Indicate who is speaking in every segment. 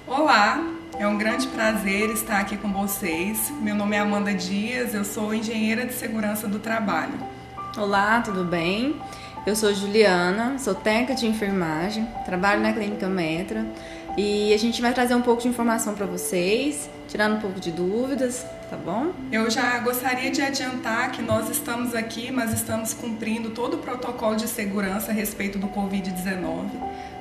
Speaker 1: Olá, é um grande prazer estar aqui com vocês. Meu nome é Amanda Dias, eu sou engenheira de segurança do trabalho.
Speaker 2: Olá, tudo bem? Eu sou Juliana, sou técnica de enfermagem, trabalho na Clínica Metra e a gente vai trazer um pouco de informação para vocês, tirando um pouco de dúvidas, tá bom?
Speaker 1: Eu já gostaria de adiantar que nós estamos aqui, mas estamos cumprindo todo o protocolo de segurança a respeito do Covid-19.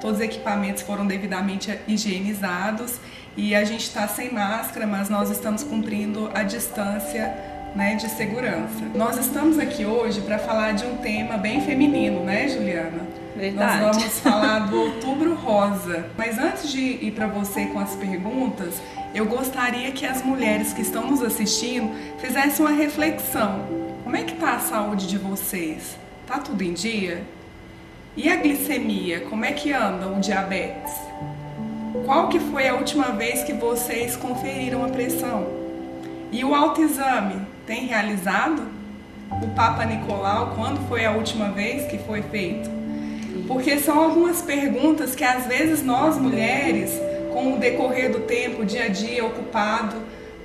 Speaker 1: Todos os equipamentos foram devidamente higienizados e a gente está sem máscara, mas nós estamos cumprindo a distância, de segurança. Nós estamos aqui hoje para falar de um tema bem feminino, né, Juliana?
Speaker 2: Verdade.
Speaker 1: Nós vamos falar do Outubro Rosa. Mas antes de ir para você com as perguntas, eu gostaria que as mulheres que estão nos assistindo fizessem uma reflexão. Como é que está a saúde de vocês? Tá tudo em dia? E a glicemia, como é que anda o diabetes? Qual que foi a última vez que vocês conferiram a pressão? E o autoexame, tem realizado? O Papa Nicolau, quando foi a última vez que foi feito? Porque são algumas perguntas que às vezes nós mulheres, com o decorrer do tempo, dia a dia, ocupado,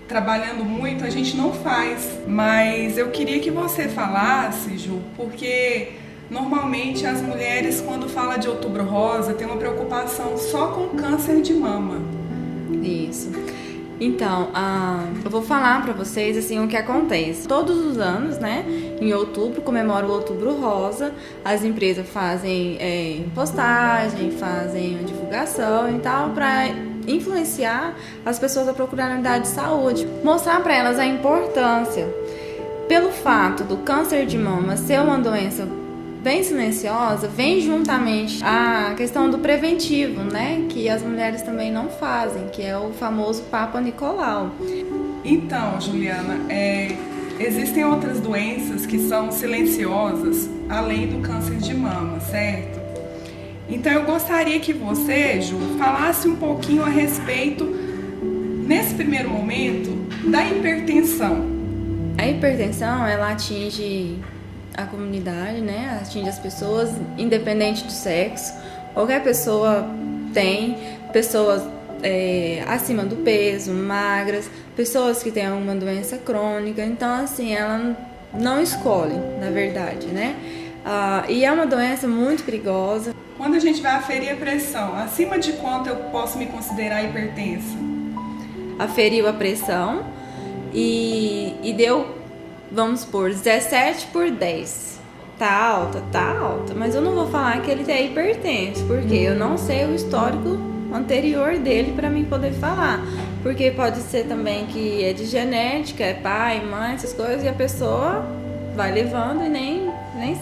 Speaker 1: trabalhando muito, a gente não faz. Mas eu queria que você falasse, Ju, porque normalmente as mulheres, quando falam de Outubro Rosa, tem uma preocupação só com câncer de mama.
Speaker 2: Isso. Então, eu vou falar para vocês assim o que acontece. Todos os anos, né, em outubro, comemora o Outubro Rosa. As empresas fazem postagem, fazem divulgação e tal, para influenciar as pessoas a procurar a unidade de saúde. Mostrar para elas a importância. Pelo fato do câncer de mama ser uma doença bem silenciosa, vem juntamente a questão do preventivo, né? Que as mulheres também não fazem, que é o famoso Papa Nicolau.
Speaker 1: Então, Juliana, existem outras doenças que são silenciosas, além do câncer de mama, certo? Então eu gostaria que você, Ju, falasse um pouquinho a respeito, nesse primeiro momento, da hipertensão.
Speaker 2: A hipertensão, ela atinge a comunidade, né? Atinge as pessoas, independente do sexo. Qualquer pessoa tem, pessoas acima do peso, magras, pessoas que têm alguma doença crônica. Então, assim, ela não escolhe, na verdade, né? E é uma doença muito perigosa.
Speaker 1: Quando a gente vai aferir a pressão, acima de quanto eu posso me considerar hipertensa?
Speaker 2: Aferiu a pressão e deu, vamos supor, 17/10. Tá alta, mas eu não vou falar que ele é hipertenso, porque eu não sei o histórico anterior dele para mim poder falar. Porque pode ser também que é de genética, é pai, mãe, essas coisas, e a pessoa vai levando e nem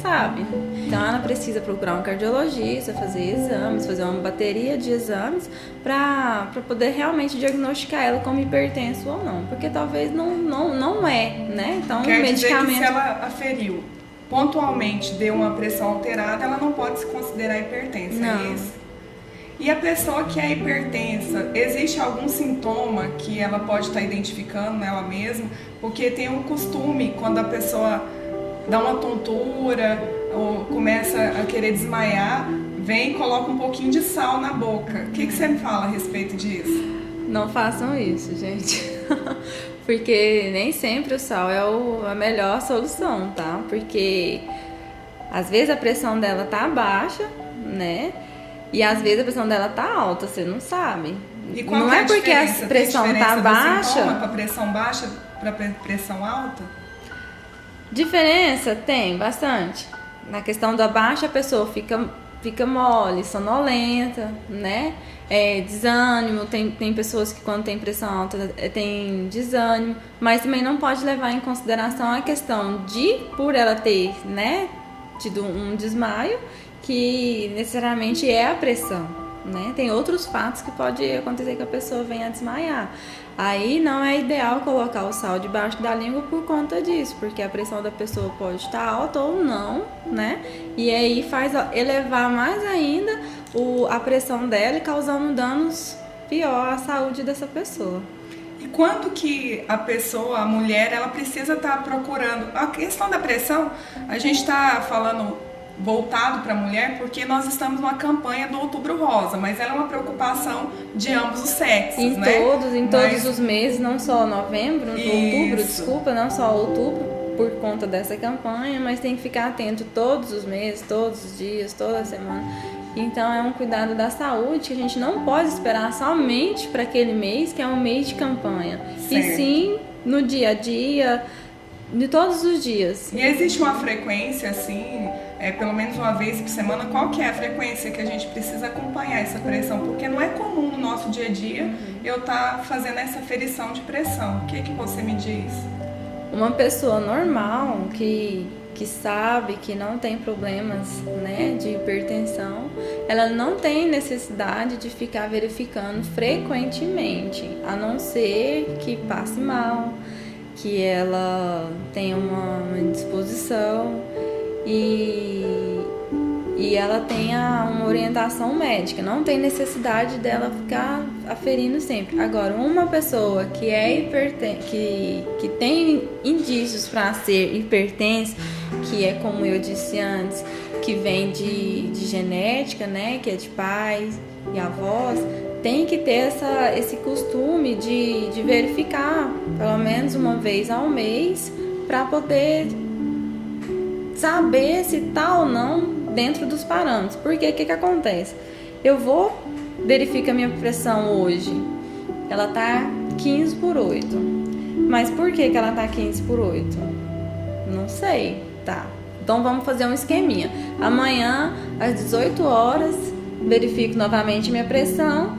Speaker 2: sabe. Então ela precisa procurar um cardiologista, fazer exames, fazer uma bateria de exames para poder realmente diagnosticar ela como hipertenso ou não, porque talvez não é, né? Então
Speaker 1: Quer
Speaker 2: o medicamento...
Speaker 1: dizer que se ela aferiu, pontualmente deu uma pressão alterada, ela não pode se considerar hipertensa,
Speaker 2: Não.
Speaker 1: é isso? E a pessoa que é hipertensa, existe algum sintoma que ela pode estar identificando nela mesma? Porque tem um costume, quando a pessoa dá uma tontura ou começa a querer desmaiar, vem e coloca um pouquinho de sal na boca. O que você me fala a respeito disso?
Speaker 2: Não façam isso, gente. Porque nem sempre o sal é a melhor solução, tá? Porque às vezes a pressão dela tá baixa, né? E às vezes a pressão dela tá alta, você não sabe.
Speaker 1: E qual
Speaker 2: não
Speaker 1: é
Speaker 2: é porque a pressão tá baixa.
Speaker 1: Para pressão baixa para pressão alta?
Speaker 2: Diferença tem bastante. Na questão da baixa, a pessoa fica mole, sonolenta, né? Desânimo, tem pessoas que quando tem pressão alta tem desânimo, mas também não pode levar em consideração a questão de, por ela ter, né, tido um desmaio, que necessariamente é a pressão, né? Tem outros fatos que pode acontecer que a pessoa venha a desmaiar. Aí não é ideal colocar o sal debaixo da língua por conta disso, porque a pressão da pessoa pode estar alta ou não, né? E aí faz elevar mais ainda a pressão dela e causando danos pior à saúde dessa pessoa.
Speaker 1: E quando que a pessoa, a mulher, ela precisa estar procurando? A questão da pressão, a gente está falando voltado para a mulher, porque nós estamos numa campanha do Outubro Rosa, mas ela é uma preocupação de ambos os sexos, né?
Speaker 2: Todos os meses, não só outubro, desculpa, não só outubro, por conta dessa campanha, mas tem que ficar atento todos os meses, todos os dias, toda semana. Então é um cuidado da saúde que a gente não pode esperar somente para aquele mês, que é um mês de campanha, certo. E sim no dia a dia, de todos os dias.
Speaker 1: E existe uma frequência, assim, pelo menos uma vez por semana, qual que é a frequência que a gente precisa acompanhar essa pressão? Porque não é comum no nosso dia a dia eu estar fazendo essa ferição de pressão. O que você me diz?
Speaker 2: Uma pessoa normal que sabe que não tem problemas, né, de hipertensão, ela não tem necessidade de ficar verificando frequentemente, a não ser que passe mal, que ela tenha uma indisposição e ela tenha uma orientação médica. Não tem necessidade dela ficar aferindo sempre. Agora, uma pessoa que é que tem indícios para ser hipertensa, que é como eu disse antes, que vem de genética, né, que é de pais e avós, tem que ter esse costume de verificar pelo menos uma vez ao mês para poder saber se tá ou não dentro dos parâmetros. Porque o que acontece? Eu vou verificar minha pressão hoje, ela tá 15/8. Mas por que ela tá 15/8? Não sei, tá? Então vamos fazer um esqueminha. Amanhã às 18 horas verifico novamente minha pressão.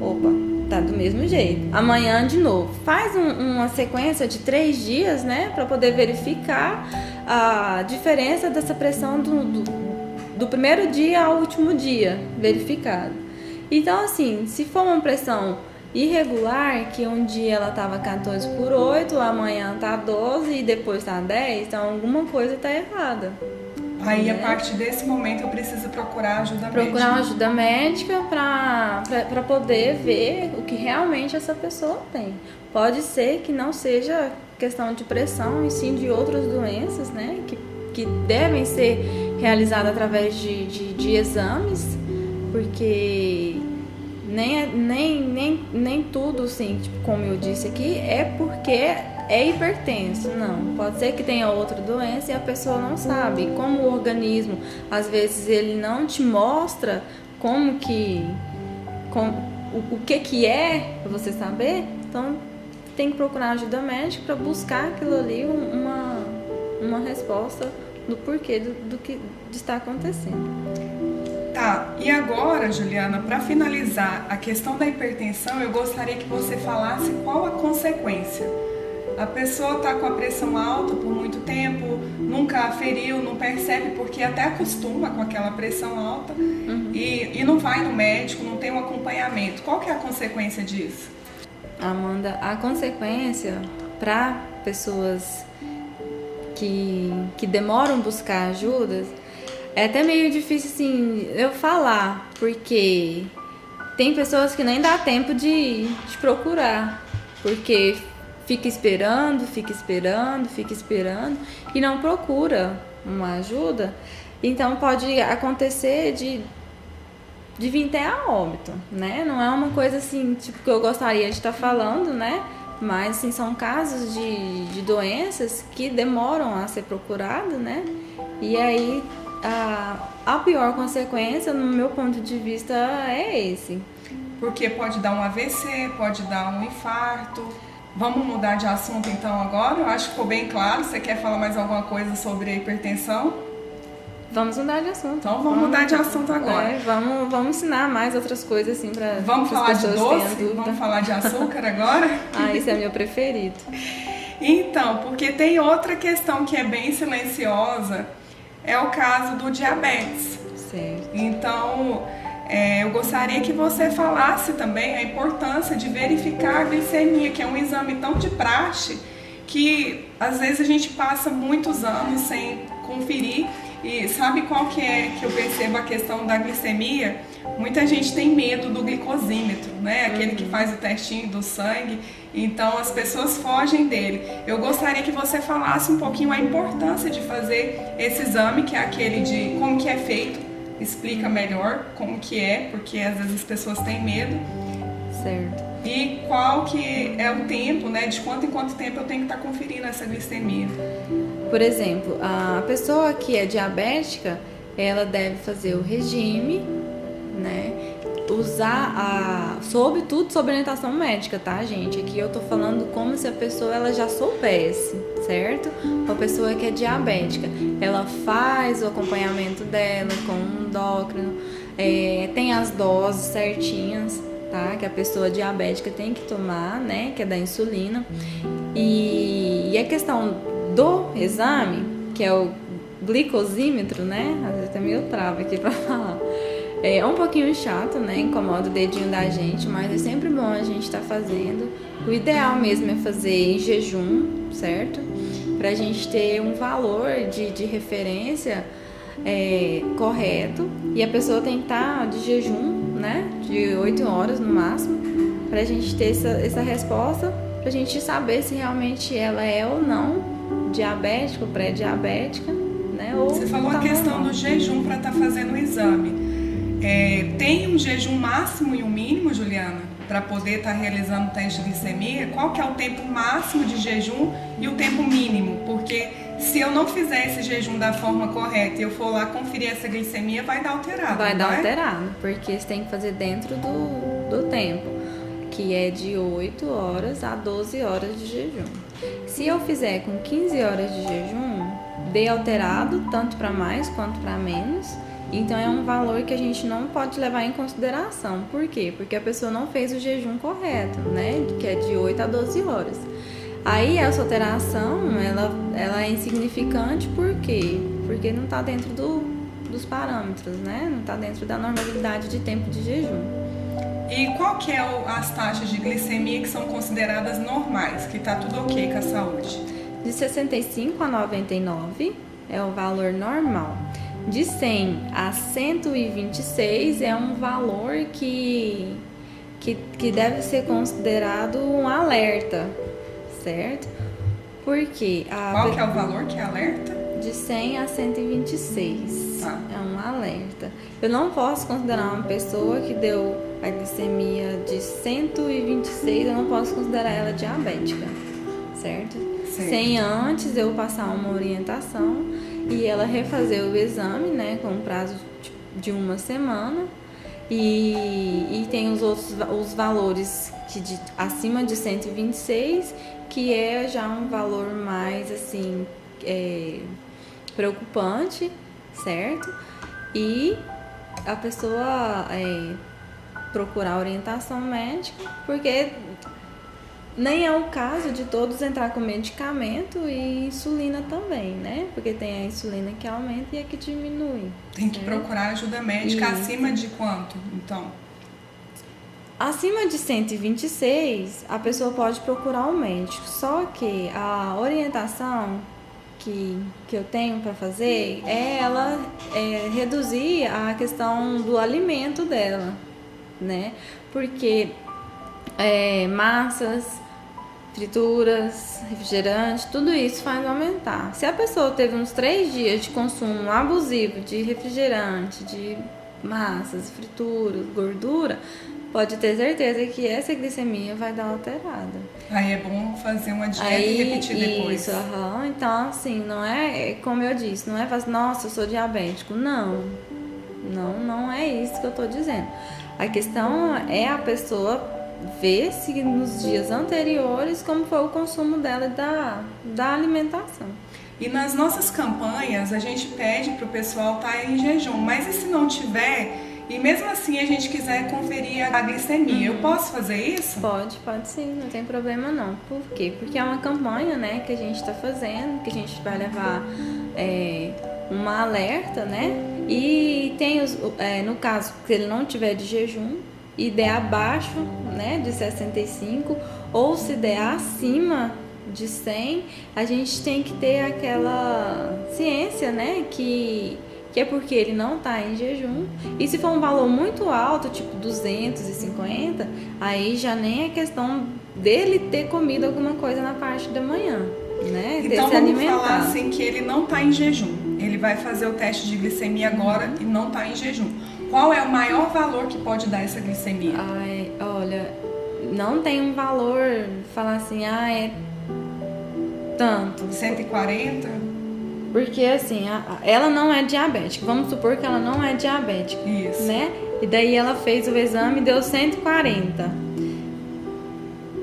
Speaker 2: Opa, tá do mesmo jeito. Amanhã de novo. Faz uma sequência de 3 dias, né? Para poder verificar a diferença dessa pressão do primeiro dia ao último dia verificado. Então, assim, se for uma pressão irregular, que um dia ela tava 14/8, amanhã tá 12 e depois tá 10, então alguma coisa tá errada.
Speaker 1: Aí, a partir desse momento, eu preciso procurar ajuda médica.
Speaker 2: Procurar uma ajuda médica para poder ver o que realmente essa pessoa tem. Pode ser que não seja questão de pressão, e sim de outras doenças, né? Que devem ser realizadas através de exames, porque nem tudo, assim, tipo, como eu disse aqui, é porque é hipertenso. Não, pode ser que tenha outra doença e a pessoa não sabe. Como o organismo, às vezes, ele não te mostra o que é para você saber, então tem que procurar ajuda médica para buscar aquilo ali, uma resposta do porquê do que está acontecendo.
Speaker 1: Tá, e agora, Juliana, para finalizar a questão da hipertensão, eu gostaria que você falasse qual a consequência. A pessoa está com a pressão alta por muito tempo, nunca aferiu, não percebe porque até acostuma com aquela pressão alta e não vai no médico, não tem um acompanhamento. Qual que é a consequência disso?
Speaker 2: Amanda, a consequência para pessoas que demoram a buscar ajuda é até meio difícil, assim, eu falar, porque tem pessoas que nem dá tempo de procurar, porque fica esperando e não procura uma ajuda. Então pode acontecer de vir até a óbito, né? Não é uma coisa assim, tipo, que eu gostaria de estar falando, né? Mas assim, são casos de doenças que demoram a ser procuradas, né? E aí a pior consequência, no meu ponto de vista, é esse.
Speaker 1: Porque pode dar um AVC, pode dar um infarto. Vamos mudar de assunto então agora? Eu acho que ficou bem claro. Você quer falar mais alguma coisa sobre a hipertensão?
Speaker 2: Vamos mudar de assunto.
Speaker 1: Então vamos mudar de assunto agora.
Speaker 2: Vamos ensinar mais outras coisas assim para as pessoas.
Speaker 1: Vamos falar de doce? Vamos falar de açúcar agora?
Speaker 2: Esse é meu preferido.
Speaker 1: Então, porque tem outra questão que é bem silenciosa, é o caso do diabetes.
Speaker 2: Certo.
Speaker 1: Então, eu gostaria que você falasse também a importância de verificar a glicemia, que é um exame tão de praxe que às vezes a gente passa muitos anos sem conferir E sabe qual que é que eu percebo a questão da glicemia? Muita gente tem medo do glicosímetro, né? Aquele que faz o testinho do sangue. Então as pessoas fogem dele. Eu gostaria que você falasse um pouquinho a importância de fazer esse exame, que é aquele de como que é feito. Explica melhor como que é, porque às vezes as pessoas têm medo.
Speaker 2: Certo.
Speaker 1: E qual que é o tempo, né? De quanto em quanto tempo eu tenho que estar conferindo essa glicemia.
Speaker 2: Por exemplo, a pessoa que é diabética, ela deve fazer o regime, né? Usar tudo sob orientação médica, tá, gente? Aqui eu tô falando como se a pessoa ela já soubesse, certo? Uma pessoa que é diabética, ela faz o acompanhamento dela com um endócrino, tem as doses certinhas, tá? Que a pessoa diabética tem que tomar, né? Que é da insulina. E a questão do exame, que é o glicosímetro, né? Às vezes até meio trava aqui pra falar. É um pouquinho chato, né? Incomoda o dedinho da gente, mas é sempre bom a gente estar fazendo. O ideal mesmo é fazer em jejum, certo? Pra gente ter um valor de referência correto. E a pessoa tem que estar de jejum, né? De 8 horas no máximo, pra gente ter essa resposta, pra gente saber se realmente ela é ou não diabética ou pré-diabética, né? Ou
Speaker 1: você falou a questão do jejum para estar fazendo o exame. Tem um jejum máximo e um mínimo, Juliana, para poder estar realizando o teste de glicemia? Qual que é o tempo máximo de jejum e o tempo mínimo? Porque se eu não fizer esse jejum da forma correta e eu for lá conferir essa glicemia, vai dar alterado.
Speaker 2: Vai dar alterado, porque você tem que fazer dentro do tempo, que é de 8 horas a 12 horas de jejum. Se eu fizer com 15 horas de jejum, dê alterado, tanto para mais quanto para menos. Então é um valor que a gente não pode levar em consideração. Por quê? Porque a pessoa não fez o jejum correto, né? Que é de 8 a 12 horas. Aí essa alteração, ela é insignificante, por quê? Porque não está dentro dos parâmetros, né? Não está dentro da normalidade de tempo de jejum.
Speaker 1: E qual que é as taxas de glicemia que são consideradas normais, que está tudo ok com a saúde?
Speaker 2: De 65 a 99 é o valor normal. De 100 a 126 é um valor que deve ser considerado um alerta, certo? Porque
Speaker 1: qual que é o valor que é alerta?
Speaker 2: De 100 a 126
Speaker 1: tá.
Speaker 2: É um alerta. Eu não posso considerar uma pessoa que deu a glicemia de 126, eu não posso considerar ela diabética, certo? Sem antes eu passar uma orientação e ela refazer o exame, né, com um prazo de uma semana. E tem os valores acima de 126, que é já um valor mais assim preocupante, certo? E a pessoa procurar orientação médica, porque nem é o caso de todos entrar com medicamento e insulina também, né? Porque tem a insulina que aumenta e a que diminui.
Speaker 1: Tem que procurar ajuda médica. Isso. Acima de quanto, então?
Speaker 2: Acima de 126, a pessoa pode procurar um médico. Só que a orientação que eu tenho para fazer é ela reduzir a questão do alimento dela, né? Porque massas, frituras, refrigerante, tudo isso faz aumentar. Se a pessoa teve uns 3 dias de consumo abusivo de refrigerante, de massas, frituras, gordura, pode ter certeza que essa glicemia vai dar alterada.
Speaker 1: Aí é bom fazer uma dieta e repetir depois.
Speaker 2: Isso, então assim, não é como eu disse, não é fazer, nossa, eu sou diabético. Não é isso que eu tô dizendo. A questão é a pessoa ver se nos dias anteriores como foi o consumo dela da alimentação.
Speaker 1: E nas nossas campanhas a gente pede para o pessoal estar em jejum, mas e se não tiver e mesmo assim a gente quiser conferir a glicemia, eu posso fazer isso?
Speaker 2: Pode sim, não tem problema não. Por quê? Porque é uma campanha, né, que a gente está fazendo, que a gente vai levar uma alerta, né? E tem no caso que ele não tiver de jejum e der abaixo, né, de 65, ou se der acima de 100, a gente tem que ter aquela ciência, né, que é porque ele não está em jejum. E se for um valor muito alto, tipo 250, aí já nem é questão dele ter comido alguma coisa na parte da manhã, né?
Speaker 1: Então vamos falar assim que ele não está em jejum. Ele vai fazer o teste de glicemia agora e não está em jejum. Qual é o maior valor que pode dar essa glicemia?
Speaker 2: Ai, olha, não tem um valor, falar assim, é tanto.
Speaker 1: 140?
Speaker 2: Porque assim, ela não é diabética. Vamos supor que ela não é diabética.
Speaker 1: Isso.
Speaker 2: Né? E daí ela fez o exame e deu 140.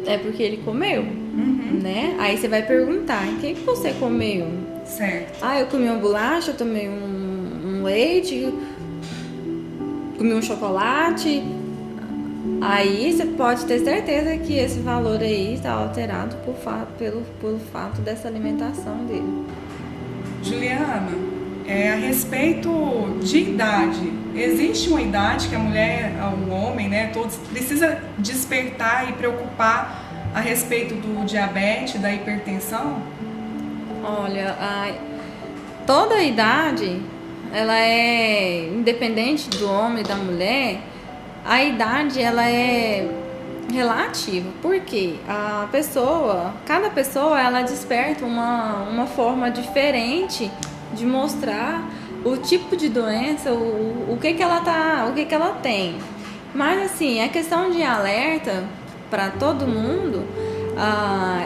Speaker 2: É porque ele comeu, né? Aí você vai perguntar, o que você comeu?
Speaker 1: Certo.
Speaker 2: Eu comi uma bolacha, eu tomei um leite, comi um chocolate. Aí você pode ter certeza que esse valor aí está alterado pelo fato dessa alimentação dele.
Speaker 1: Juliana, a respeito de idade, existe uma idade que a mulher, o homem, né, todos precisa despertar e preocupar a respeito do diabetes, da hipertensão?
Speaker 2: Olha, toda a idade, ela é independente do homem e da mulher. A idade, ela é relativa, porque cada pessoa, ela desperta uma forma diferente de mostrar o tipo de doença, o que ela tem. Mas assim, a questão de alerta para todo mundo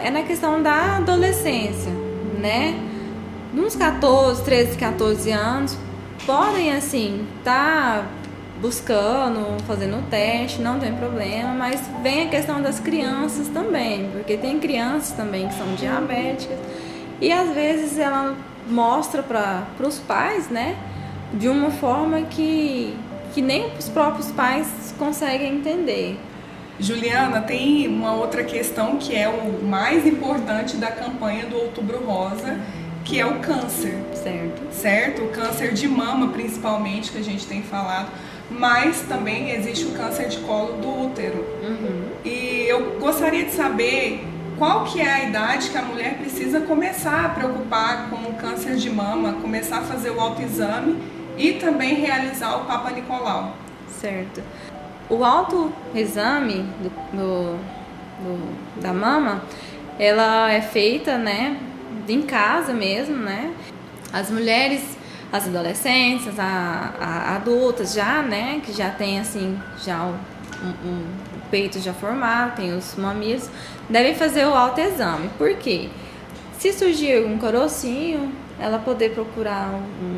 Speaker 2: é na questão da adolescência, né? Uns 13, 14 anos podem assim buscando, fazendo o teste, não tem problema, mas vem a questão das crianças também, porque tem crianças também que são diabéticas e às vezes ela mostra para os pais, né, de uma forma que nem os próprios pais conseguem entender.
Speaker 1: Juliana, tem uma outra questão que é o mais importante da campanha do Outubro Rosa, que é o câncer. Certo? O câncer de mama, principalmente, que a gente tem falado, mas também existe o câncer de colo do útero. E eu gostaria de saber qual que é a idade que a mulher precisa começar a preocupar com o câncer de mama, começar a fazer o autoexame e também realizar o Papa Nicolau.
Speaker 2: Certo. O autoexame da mama, ela é feita, né, em casa mesmo, né? As mulheres, as adolescentes, as adultas já, né, que já tem assim, já o peito já formado, tem os mamilos, devem fazer o autoexame. Por quê? Se surgir algum carocinho, ela poder procurar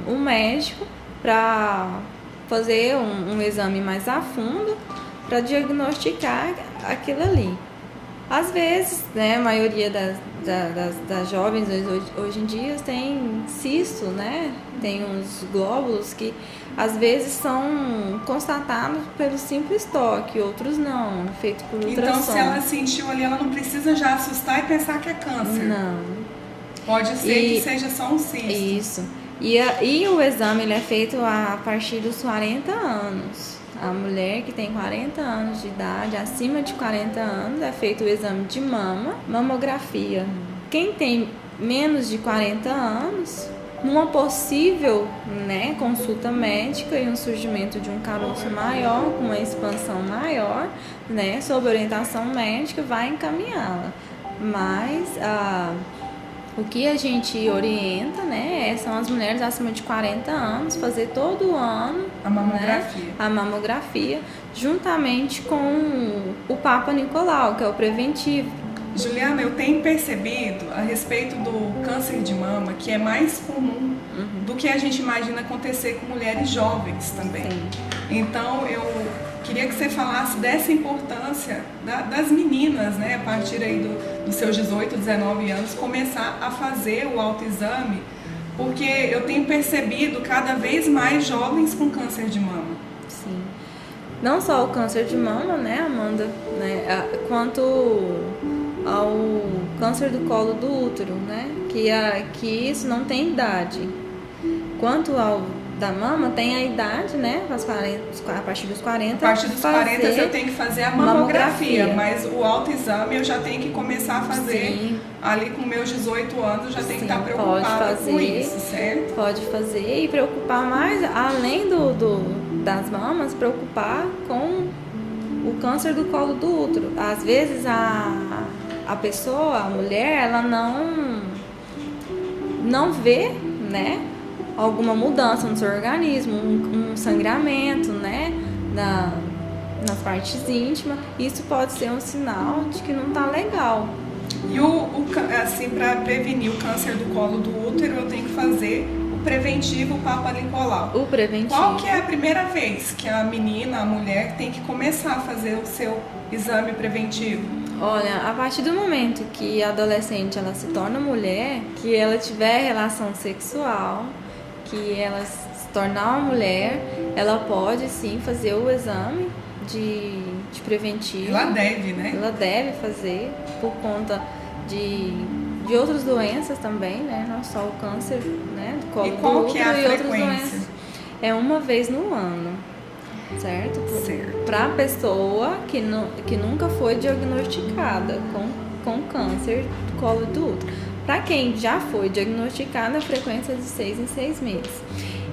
Speaker 2: um médico para fazer um exame mais a fundo para diagnosticar aquilo ali. Às vezes, né, a maioria das jovens hoje em dia tem cisto, né? Tem uns glóbulos que às vezes são constatados pelo simples toque, outros não, feito por ultrassom.
Speaker 1: Então, se ela sentiu ali, ela não precisa já assustar e pensar que é câncer.
Speaker 2: Não.
Speaker 1: Pode ser que seja só um cisto.
Speaker 2: Isso. E o exame ele é feito a partir dos 40 anos. A mulher que tem 40 anos de idade, acima de 40 anos, é feito o exame de mama, mamografia. Quem tem menos de 40 anos, numa possível, né, consulta médica e um surgimento de um caroço maior, com uma expansão maior, né, sob orientação médica, vai encaminhá-la. Mas o que a gente orienta, né, são as mulheres acima de 40 anos fazer todo ano
Speaker 1: a mamografia,
Speaker 2: né, a mamografia, juntamente com o Papa Nicolau, que é o preventivo.
Speaker 1: Juliana, eu tenho percebido a respeito do câncer de mama que é mais comum do que a gente imagina acontecer com mulheres jovens também.
Speaker 2: Sim.
Speaker 1: Então eu queria que você falasse dessa importância das meninas, né, a partir aí dos seus 18, 19 anos, começar a fazer o autoexame, porque eu tenho percebido cada vez mais jovens com câncer de mama.
Speaker 2: Sim. Não só o câncer de mama, né, Amanda, né, quanto ao câncer do colo do útero, né, que isso não tem idade. Quanto ao da mama tem a idade, né? A partir dos 40.
Speaker 1: A partir dos 40 eu tenho que fazer a mamografia, mas o autoexame eu já tenho que começar a fazer. Sim. Ali com meus 18 anos, já tenho que estar preocupada com isso, certo?
Speaker 2: Pode fazer e preocupar mais, além das mamas, preocupar com o câncer do colo do útero. Às vezes a pessoa, a mulher, ela não vê, né, alguma mudança no seu organismo, um sangramento, né, nas partes íntimas. Isso pode ser um sinal de que não tá legal.
Speaker 1: E assim, para prevenir o câncer do colo do útero, eu tenho que fazer o preventivo Papa Nicolau.
Speaker 2: O preventivo.
Speaker 1: Qual que é a primeira vez que a menina, a mulher, tem que começar a fazer o seu exame preventivo?
Speaker 2: Olha, a partir do momento que a adolescente ela se torna mulher, que ela tiver relação sexual, que ela se tornar uma mulher, ela pode sim fazer o exame de preventivo.
Speaker 1: Ela deve, né?
Speaker 2: Ela deve fazer por conta de outras doenças também, né? Não só o câncer, né, do colo do útero,
Speaker 1: que é a
Speaker 2: e outras
Speaker 1: frequência?
Speaker 2: doenças. É uma vez no ano, certo? Para a pessoa que nunca foi diagnosticada com câncer do colo do útero. Para quem já foi diagnosticada, a frequência é de 6 em 6 meses.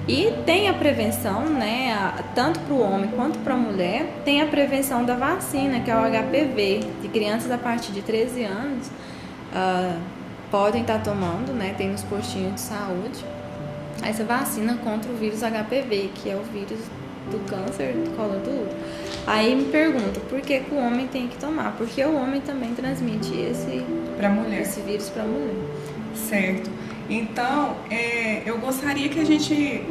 Speaker 2: E tem a prevenção, né, tanto para o homem quanto para a mulher, tem a prevenção da vacina, que é o HPV, de crianças a partir de 13 anos podem estar tomando, né, tem nos postinhos de saúde, essa vacina contra o vírus HPV, que é o vírus do câncer do colo do útero. Aí me pergunta, por que o homem tem que tomar? Porque o homem também transmite esse vírus para a mulher.
Speaker 1: Certo. Então, eu gostaria que a gente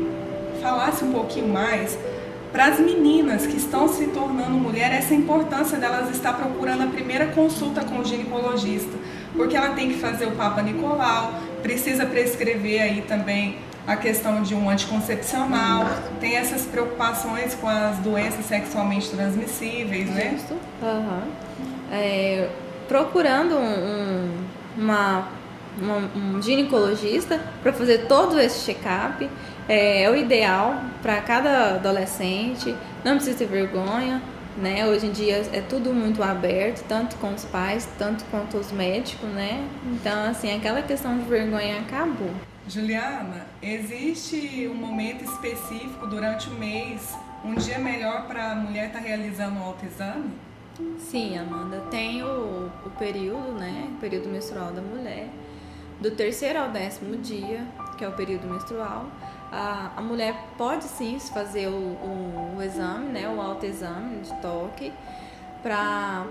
Speaker 1: falasse um pouquinho mais para as meninas que estão se tornando mulher, essa importância delas estar procurando a primeira consulta com o ginecologista, porque ela tem que fazer o Papa Nicolau, precisa prescrever aí também a questão de um anticoncepcional, tem essas preocupações com as doenças sexualmente transmissíveis, né?
Speaker 2: Justo. Procurando um ginecologista para fazer todo esse check-up é o ideal para cada adolescente. Não precisa ter vergonha, né? Hoje em dia é tudo muito aberto, tanto com os pais, tanto quanto os médicos, né? Então, assim, aquela questão de vergonha acabou.
Speaker 1: Juliana, existe um momento específico durante o mês, um dia melhor para a mulher estar realizando o autoexame?
Speaker 2: Sim, Amanda, tem o período, né? O período menstrual da mulher, do 3º ao 10º dia, que é o período menstrual. A mulher pode sim fazer o exame, né? O autoexame de toque,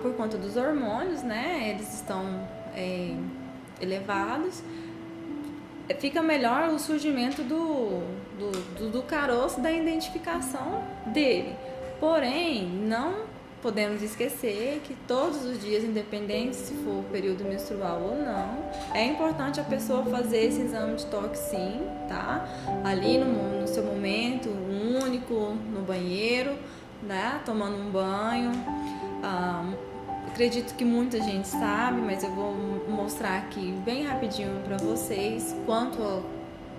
Speaker 2: por conta dos hormônios, né? Eles estão elevados. Fica melhor o surgimento do caroço, da identificação dele. Porém, não podemos esquecer que todos os dias, independente se for período menstrual ou não, é importante a pessoa fazer esse exame de toque sim, tá? Ali no seu momento único, no banheiro, né? Tomando um banho. Acredito que muita gente sabe, mas eu vou mostrar aqui bem rapidinho para vocês quanto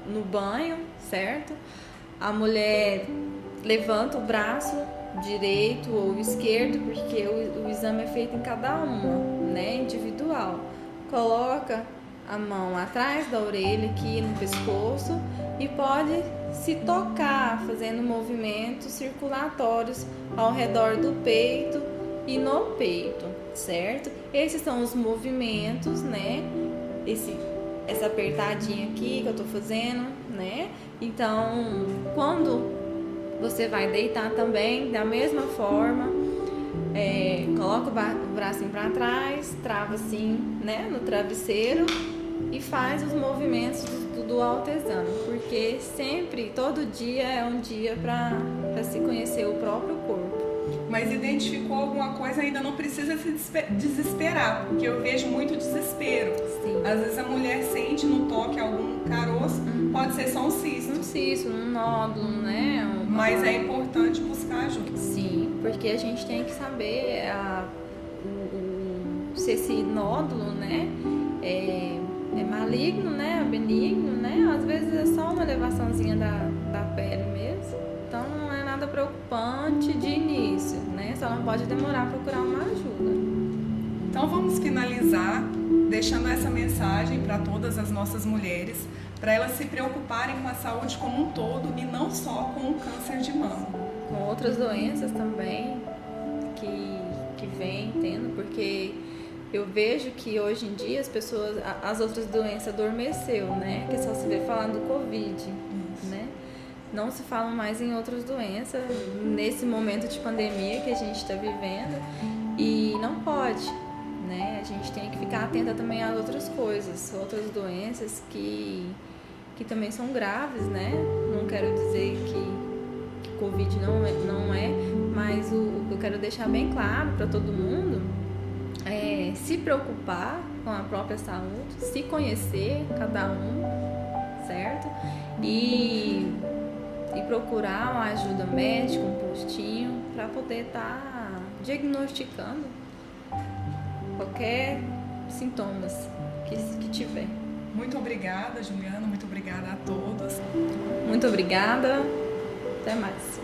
Speaker 2: no banho, certo? A mulher levanta o braço direito ou esquerdo, porque o exame é feito em cada uma, né, individual. Coloca a mão atrás da orelha, aqui no pescoço, e pode se tocar, fazendo movimentos circulatórios ao redor do peito e no peito, certo? Esses são os movimentos, né? Essa apertadinha aqui que eu tô fazendo, né? Então, quando você vai deitar também, da mesma forma, coloca o bracinho para trás, trava assim, né, no travesseiro e faz os movimentos do autoexame, porque sempre, todo dia é um dia para se conhecer o próprio corpo.
Speaker 1: Mas identificou alguma coisa, ainda não precisa se desesperar, porque eu vejo muito desespero.
Speaker 2: Sim.
Speaker 1: Às vezes a mulher sente no toque algum caroço, pode ser só um cisto.
Speaker 2: Um cisto, um nódulo, né?
Speaker 1: Mas é importante buscar ajuda.
Speaker 2: Sim, porque a gente tem que saber se esse nódulo, né, é maligno, né, benigno, né? Às vezes é só uma elevaçãozinha da pele mesmo. Então não é nada preocupante de início, né? Só não pode demorar a procurar uma ajuda.
Speaker 1: Então vamos finalizar deixando essa mensagem para todas as nossas mulheres, para elas se preocuparem com a saúde como um todo e não só com o câncer de mama.
Speaker 2: Com outras doenças também que vem tendo, porque eu vejo que hoje em dia as outras doenças adormeceu, né? Que só se vê falando do Covid, né? Não se fala mais em outras doenças nesse momento de pandemia que a gente está vivendo e não pode, né? A gente tem que ficar atenta também às outras coisas, outras doenças que também são graves, né? Não quero dizer que Covid não é, mas o que eu quero deixar bem claro para todo mundo é se preocupar com a própria saúde, se conhecer cada um, certo? E procurar uma ajuda médica, um postinho, para poder estar diagnosticando qualquer sintomas que tiver.
Speaker 1: Muito obrigada, Juliana, muito obrigada a todos.
Speaker 2: Muito obrigada, até mais.